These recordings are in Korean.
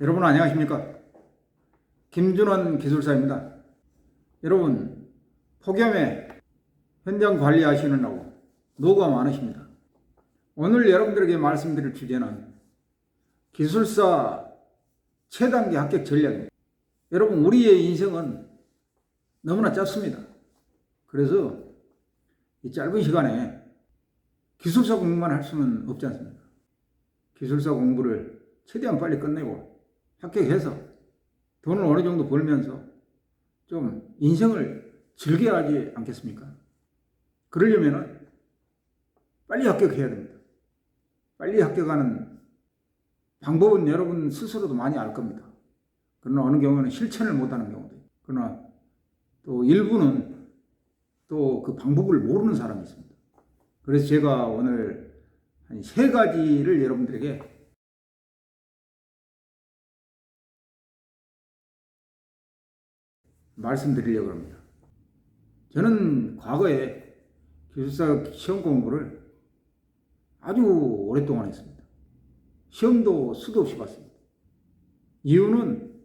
여러분 안녕하십니까? 김준원 기술사입니다. 여러분 폭염에 현장 관리하시느라고 노고가 많으십니다. 오늘 여러분들에게 말씀드릴 주제는 기술사 최단계 합격 전략입니다. 여러분 우리의 인생은 너무나 짧습니다. 그래서 이 짧은 시간에 기술사 공부만 할 수는 없지 않습니까? 기술사 공부를 최대한 빨리 끝내고 합격해서 돈을 어느 정도 벌면서 좀 인생을 즐겨야 하지 않겠습니까? 그러려면 빨리 합격해야 됩니다. 빨리 합격하는 방법은 여러분 스스로도 많이 알 겁니다. 그러나 어느 경우는 실천을 못하는 경우도 있고, 그러나 또 일부는 또 그 방법을 모르는 사람이 있습니다. 그래서 제가 오늘 한 3가지를 여러분들에게 말씀드리려고 합니다. 저는 과거에 기술사 시험 공부를 아주 오랫동안 했습니다. 시험도 수도 없이 봤습니다. 이유는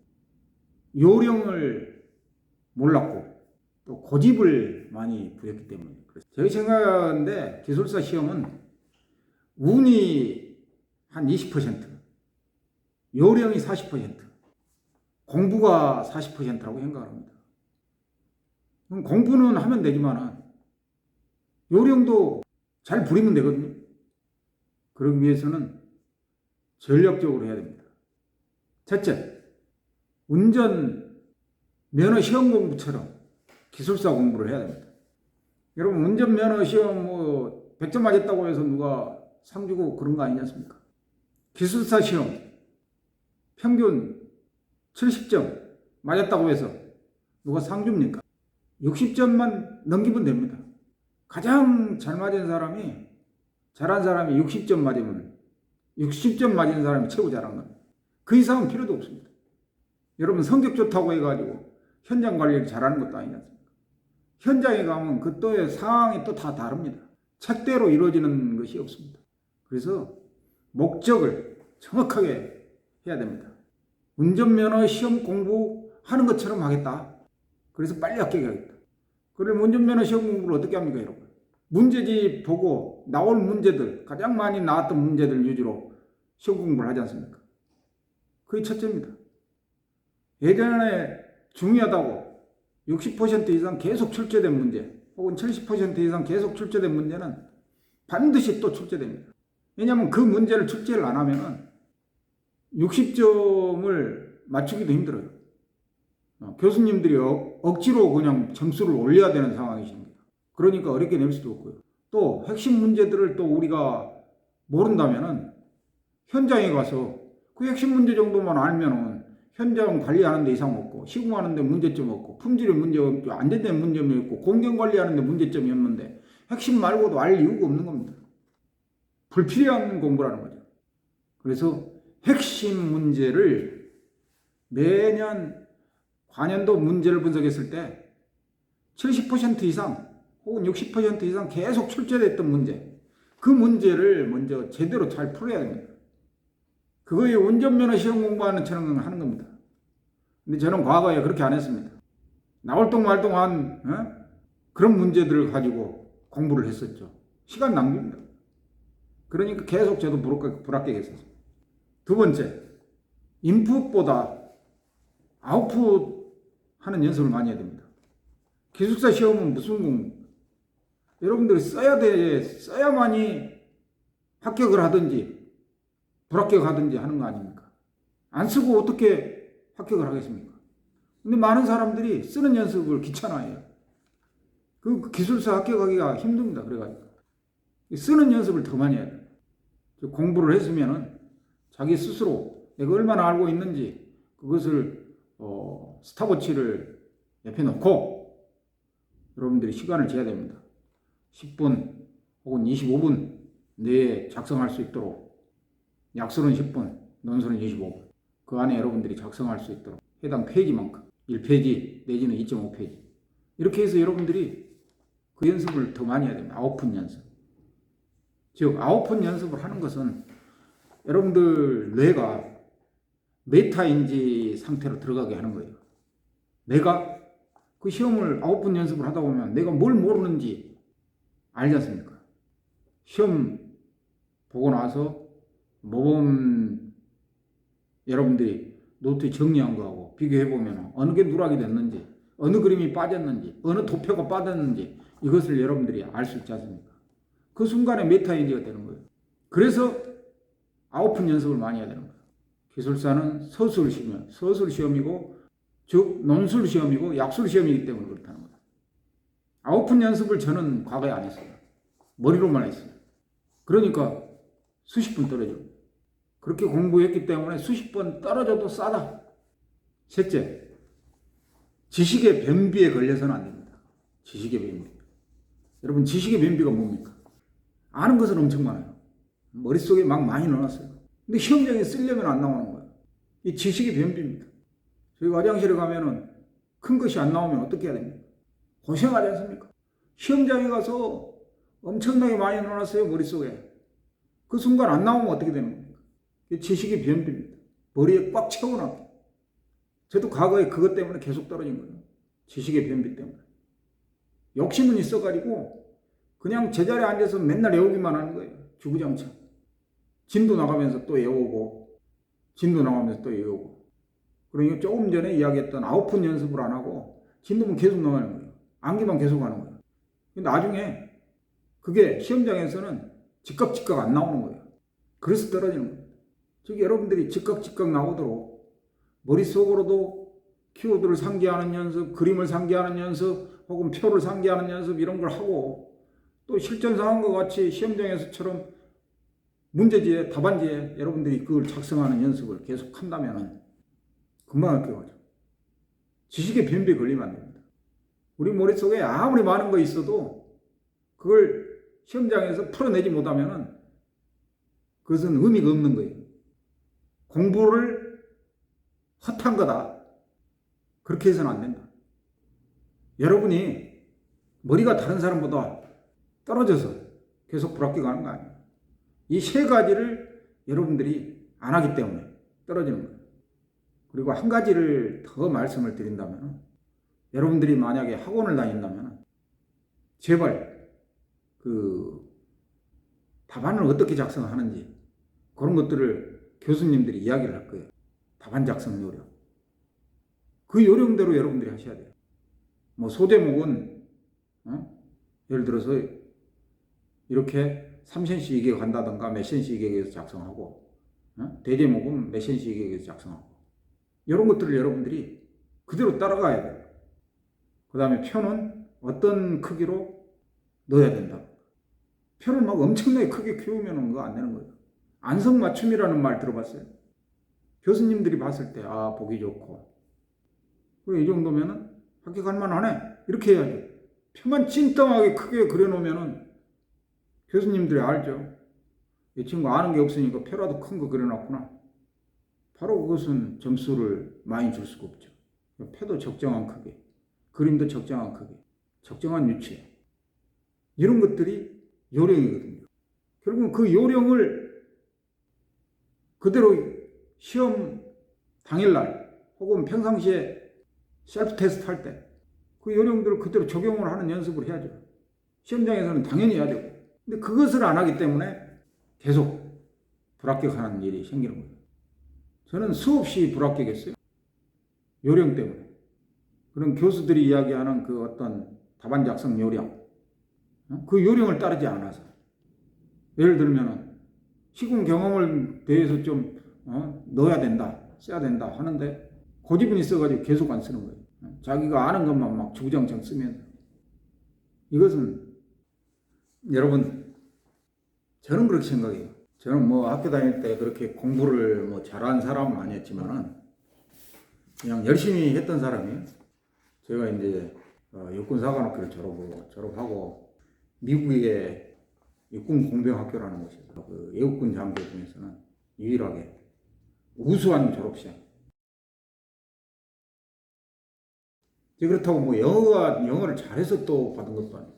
요령을 몰랐고 또 고집을 많이 부렸기 때문에 그렇습니다. 제 생각인데 기술사 시험은 운이 한 20%, 요령이 40%, 공부가 40%라고 생각을 합니다. 그럼 공부는 하면 되지만 요령도 잘 부리면 되거든요. 그러기 위해서는 전략적으로 해야 됩니다. 첫째, 운전 면허 시험 공부처럼 기술사 공부를 해야 됩니다. 여러분 운전 면허 시험 100점 맞았다고 해서 누가 상 주고 그런 거 아니지 않습니까? 기술사 시험 평균 70점 맞았다고 해서 누가 상 줍니까? 60점만 넘기면 됩니다. 가장 잘 맞은 사람이, 잘한 사람이 60점 맞으면 60점 맞은 사람이 최고 잘한 겁니다. 그 이상은 필요도 없습니다. 여러분 성격 좋다고 해가지고 현장 관리를 잘하는 것도 아니지 않습니까? 현장에 가면 그 또의 상황이 또 다 다릅니다. 책대로 이루어지는 것이 없습니다. 그래서 목적을 정확하게 해야 됩니다. 운전면허 시험 공부하는 것처럼 하겠다. 그래서 빨리 합격하겠다. 그럼 운전면허 시험 공부를 어떻게 합니까, 여러분? 문제집 보고 나올 문제들, 가장 많이 나왔던 문제들 위주로 시험 공부를 하지 않습니까? 그게 첫째입니다. 예전에 중요하다고 60% 이상 계속 출제된 문제, 혹은 70% 이상 계속 출제된 문제는 반드시 또 출제됩니다. 왜냐하면 그 문제를 출제를 안 하면 60점을 맞추기도 힘들어요. 교수님들이 억지로 그냥 점수를 올려야 되는 상황이십니다. 그러니까 어렵게 낼 수도 없고요. 또 핵심 문제들을 또 우리가 모른다면은 현장에 가서 그 핵심 문제 정도만 알면은 현장 관리하는 데 이상 없고, 시공하는 데 문제점 없고, 품질에 문제 없고, 안전된 문제점이 없고, 공정 관리하는 데 문제점이 없는데 핵심 말고도 알 이유가 없는 겁니다. 불필요한 공부라는 거죠. 그래서 핵심 문제를 매년 관연도 문제를 분석했을 때 70% 이상 혹은 60% 이상 계속 출제됐던 문제, 그 문제를 먼저 제대로 잘 풀어야 됩니다. 그거에 운전면허 시험 공부하는 처럼 하는 겁니다. 근데 저는 과거에 그렇게 안 했습니다. 나올똥말똥한 그런 문제들을 가지고 공부를 했었죠. 시간 낭비입니다. 그러니까 계속 저도 불합격했었어요. 두 번째, 인풋보다 아웃풋 하는 연습을 많이 해야 됩니다. 기술사 시험은 무슨 공부? 여러분들이 써야만이 합격을 하든지 불합격하든지 하는 거 아닙니까? 안 쓰고 어떻게 합격을 하겠습니까? 근데 많은 사람들이 쓰는 연습을 귀찮아해요. 그 기술사 합격하기가 힘듭니다. 그래가지고 쓰는 연습을 더 많이 해야 돼요. 공부를 했으면은 자기 스스로 내가 얼마나 알고 있는지 그것을 스탑워치를 옆에 놓고 여러분들이 시간을 재야 됩니다. 10분 혹은 25분 내에 작성할 수 있도록, 약술은 10분, 논술은 25분, 그 안에 여러분들이 작성할 수 있도록 해당 페이지만큼 1페이지 내지는 2.5페이지 이렇게 해서 여러분들이 그 연습을 더 많이 해야 됩니다. 아웃풋 연습. 즉 아웃풋 연습을 하는 것은 여러분들 뇌가 메타인지 상태로 들어가게 하는 거예요. 내가 그 시험을 9번 연습을 하다 보면 내가 뭘 모르는지 알지 않습니까? 시험 보고 나서 모범 여러분들이 노트에 정리한 거하고 비교해보면 어느 게 누락이 됐는지, 어느 그림이 빠졌는지, 어느 도표가 빠졌는지 이것을 여러분들이 알 수 있지 않습니까? 그 순간에 메타인지가 되는 거예요. 그래서 9번 연습을 많이 해야 되는 거예요. 기술사는 서술 시험이고, 즉 논술 시험이고 약술 시험이기 때문에 그렇다는 거예요. 9번 연습을 저는 과거에 안 했어요. 머리로만 했어요. 그러니까 수십 번 떨어져. 그렇게 공부했기 때문에 수십 번 떨어져도 싸다. 셋째, 지식의 변비에 걸려서는 안 됩니다. 지식의 변비. 여러분, 지식의 변비가 뭡니까? 아는 것은 엄청 많아요. 머릿속에 막 많이 넣어놨어요. 근데 시험장에 쓰려면 안 나오는 거예요. 이 지식의 변비입니다. 저희 화장실에 가면은 큰 것이 안 나오면 어떻게 해야 됩니까? 고생하지 않습니까? 시험장에 가서 엄청나게 많이 넣어놨어요, 머릿속에. 그 순간 안 나오면 어떻게 되는 겁니까? 지식의 변비입니다. 머리에 꽉 채워놨고. 저도 과거에 그것 때문에 계속 떨어진 거예요. 지식의 변비 때문에. 욕심은 있어가지고 그냥 제자리에 앉아서 맨날 외우기만 하는 거예요. 주구장창. 진도 나가면서 또 외우고, 진도 나가면서 또 외우고. 그러니까 조금 전에 이야기했던 9번 연습을 안 하고 진도만 계속 나가는 거예요. 암기만 계속 하는 거예요. 근데 나중에 그게 시험장에서는 즉각 안 나오는 거예요. 그래서 떨어지는 거예요. 즉 여러분들이 즉각 나오도록 머릿속으로도 키워드를 상기하는 연습, 그림을 상기하는 연습, 혹은 표를 상기하는 연습 이런 걸 하고 또 실전 상황과 같이 시험장에서처럼 문제지에 답안지에 여러분들이 그걸 작성하는 연습을 계속 한다면 금방 합격하죠. 지식의 변비에 걸리면 안 됩니다. 우리 머릿속에 아무리 많은 거 있어도 그걸 시험장에서 풀어내지 못하면 그것은 의미가 없는 거예요. 공부를 헛한 거다. 그렇게 해서는 안 된다. 여러분이 머리가 다른 사람보다 떨어져서 계속 불합격하는 거 아니에요. 이 세 가지를 여러분들이 안 하기 때문에 떨어지는 거예요. 그리고 한 가지를 더 말씀을 드린다면, 여러분들이 만약에 학원을 다닌다면 제발 그 답안을 어떻게 작성하는지 그런 것들을 교수님들이 이야기를 할 거예요. 답안 작성 요령. 그 요령대로 여러분들이 하셔야 돼요. 뭐 소제목은 예를 들어서 이렇게 3cm 이게 간다던가 몇 cm 이게 작성하고, 대제목은 몇 cm 이게 작성하고, 이런 것들을 여러분들이 그대로 따라가야 돼요. 그 다음에 표는 어떤 크기로 넣어야 된다. 표를 막 엄청나게 크게 키우면 그거 안 되는 거예요. 안성맞춤이라는 말 들어봤어요? 교수님들이 봤을 때 보기 좋고, 이 정도면은 합격할 만하네 이렇게 해야죠. 표만 찐땅하게 크게 그려놓으면은 교수님들이 알죠. 이 친구 아는 게 없으니까 표라도 큰 거 그려놨구나. 바로 그것은 점수를 많이 줄 수가 없죠. 표도 적정한 크기, 그림도 적정한 크기, 적정한 위치에, 이런 것들이 요령이거든요. 결국은 그 요령을 그대로 시험 당일날 혹은 평상시에 셀프 테스트 할 때 그 요령들을 그대로 적용을 하는 연습을 해야죠. 시험장에서는 당연히 해야 되고. 근데 그것을 안 하기 때문에 계속 불합격하는 일이 생기는 거예요. 저는 수없이 불합격했어요. 요령 때문에. 그런 교수들이 이야기하는 그 어떤 답안 작성 요령, 그 요령을 따르지 않아서. 예를 들면은 시공 경험을 대해서 좀 넣어야 된다, 써야 된다 하는데 고집은 있어가지고 계속 안 쓰는 거예요. 자기가 아는 것만 막 주구장창 쓰면. 이것은 여러분, 저는 그렇게 생각해요. 저는 뭐 학교 다닐 때 그렇게 공부를 뭐 잘한 사람은 아니었지만은 그냥 열심히 했던 사람이에요. 제가 이제 육군사관학교를 졸업하고 미국의 육군공병학교라는 곳이 있어요. 그 예국군 장교 중에서는 유일하게 우수한 졸업생. 그렇다고 뭐 영어를 잘해서 또 받은 것도 아니고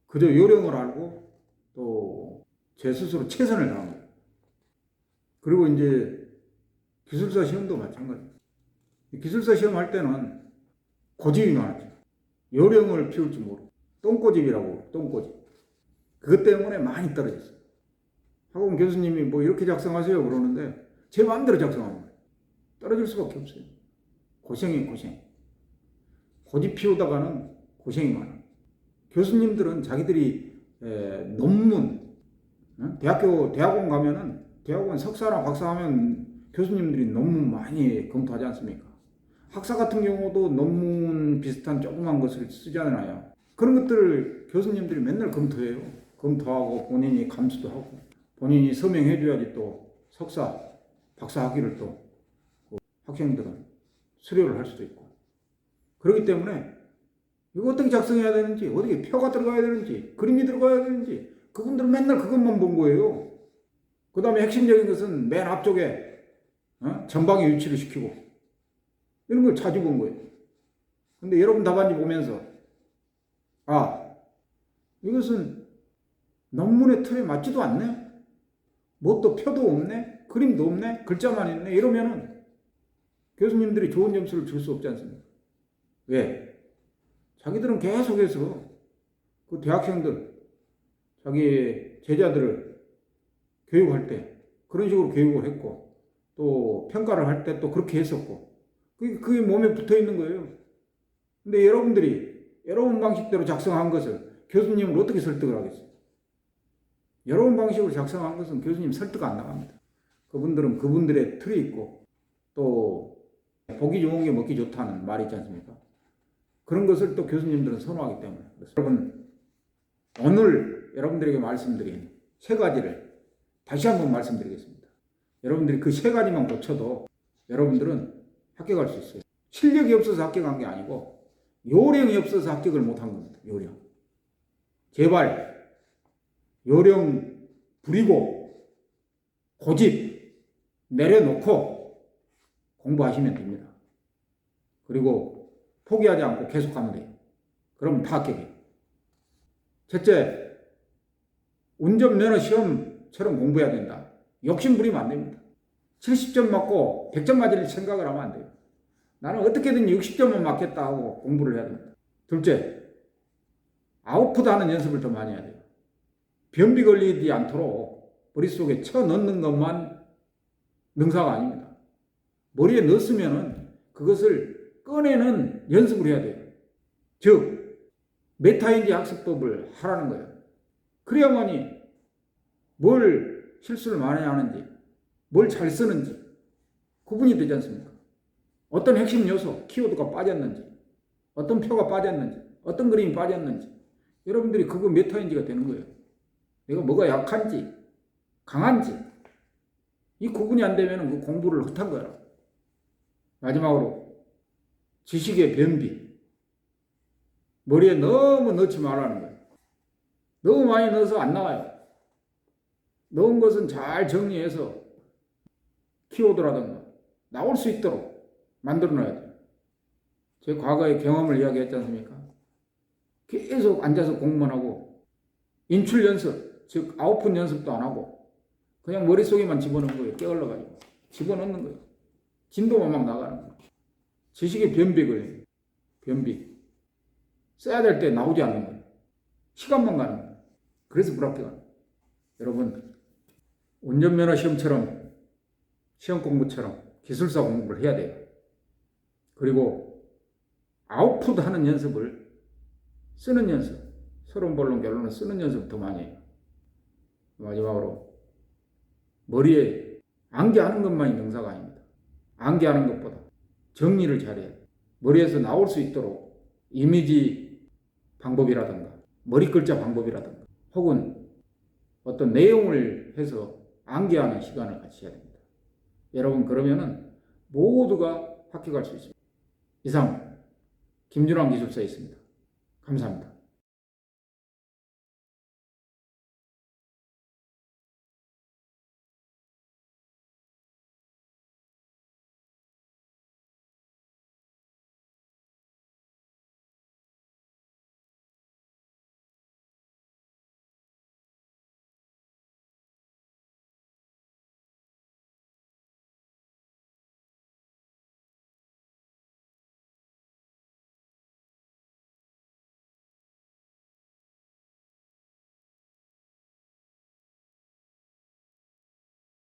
그저 요령을 알고 또 제 스스로 최선을 다한 거예요. 그리고 이제 기술사 시험도 마찬가지. 기술사 시험 할 때는 고집이 많았죠. 요령을 피울 줄 모르고 똥고집이라고 똥고집. 그것 때문에 많이 떨어졌어요. 학원 교수님이 뭐 이렇게 작성하세요 그러는데 제 마음대로 작성합니다. 떨어질 수밖에 없어요. 고생이 고생. 고집 피우다가는 고생이 많아. 교수님들은 자기들이 논문, 대학원 가면은 대학원 석사나 박사하면 교수님들이 논문 많이 검토하지 않습니까? 학사 같은 경우도 논문 비슷한 조그만 것을 쓰잖아요. 그런 것들을 교수님들이 맨날 검토해요. 검토하고 본인이 감수도 하고 본인이 서명해줘야지 또 석사, 박사 학위를 또 학생들은 수료를 할 수도 있고. 그렇기 때문에 이거 어떻게 작성해야 되는지, 어떻게 표가 들어가야 되는지, 그림이 들어가야 되는지 그분들은 맨날 그것만 본 거예요. 그 다음에 핵심적인 것은 맨 앞쪽에 전방에 위치를 시키고 이런 걸 자주 본 거예요. 근데 여러분 답안지 보면서 이것은 논문의 틀에 맞지도 않네? 뭣도 표도 없네? 그림도 없네? 글자만 있네? 이러면은 교수님들이 좋은 점수를 줄 수 없지 않습니까? 왜? 자기들은 계속해서 그 대학생들, 자기 제자들을 교육할 때 그런 식으로 교육을 했고 또 평가를 할 때 또 그렇게 했었고 그게 몸에 붙어 있는 거예요. 근데 여러분들이 여러분 방식대로 작성한 것을 교수님을 어떻게 설득을 하겠어요? 여러분 방식으로 작성한 것은 교수님 설득 안 나갑니다. 그분들은 그분들의 틀이 있고 또 보기 좋은 게 먹기 좋다는 말이 있지 않습니까? 그런 것을 또 교수님들은 선호하기 때문에. 그래서 여러분 오늘 여러분들에게 말씀드린 세 가지를 다시 한번 말씀드리겠습니다. 여러분들이 그 세 가지만 고쳐도 여러분들은 합격할 수 있어요. 실력이 없어서 합격한 게 아니고 요령이 없어서 합격을 못한 겁니다. 요령. 제발 요령 부리고 고집 내려놓고 공부하시면 됩니다. 그리고 포기하지 않고 계속하면 돼요. 그러면 다 합격해요. 첫째, 운전면허 시험처럼 공부해야 된다. 욕심 부리면 안 됩니다. 70점 맞고 100점 맞을 생각을 하면 안 돼요. 나는 어떻게든 60점은 맞겠다 하고 공부를 해야 됩니다. 둘째, 아웃풋 하는 연습을 더 많이 해야 돼요. 변비 걸리지 않도록 머릿속에 쳐넣는 것만 능사가 아닙니다. 머리에 넣었으면은 그것을 꺼내는 연습을 해야 돼요. 즉, 메타인지 학습법을 하라는 거예요. 그래야만이 뭘 실수를 많이 하는지, 뭘 잘 쓰는지 구분이 되지 않습니까? 어떤 핵심 요소, 키워드가 빠졌는지, 어떤 표가 빠졌는지, 어떤 그림이 빠졌는지 여러분들이 그거 메타인지가 되는 거예요. 내가 뭐가 약한지, 강한지 이 구분이 안 되면 그 공부를 헛한 거야. 마지막으로 지식의 변비. 머리에 너무 넣지 말라는 거예요. 너무 많이 넣어서 안 나와요. 넣은 것은 잘 정리해서 키워드라든가 나올 수 있도록 만들어 놔야 돼요. 제 과거의 경험을 이야기했지 않습니까? 계속 앉아서 공부만 하고 인출 연습, 즉 아웃풋 연습도 안 하고 그냥 머릿속에만 집어넣은 거예요. 깨어러가지고 집어넣는 거예요. 진도만 막 나가는 거예요. 지식의 변비 걸려요. 변비. 써야 될 때 나오지 않는 거예요. 시간만 가는 거예요. 그래서 불합격하는 거예요. 여러분 운전면허 시험처럼 시험 공부처럼 기술사 공부를 해야 돼요. 그리고 아웃풋 하는 연습을 쓰는 연습, 서론, 본론, 결론을 쓰는 연습을 더 많이 해요. 마지막으로 머리에 암기하는 것만이 명사가 아닙니다. 암기하는 것보다 정리를 잘해야 돼요. 머리에서 나올 수 있도록 이미지 방법이라든가 머리 글자 방법이라든가 혹은 어떤 내용을 해서 암기하는 시간을 같이 해야 됩니다. 여러분 그러면은 모두가 합격할 수 있습니다. 이상 김준환 기술사였습니다. 감사합니다.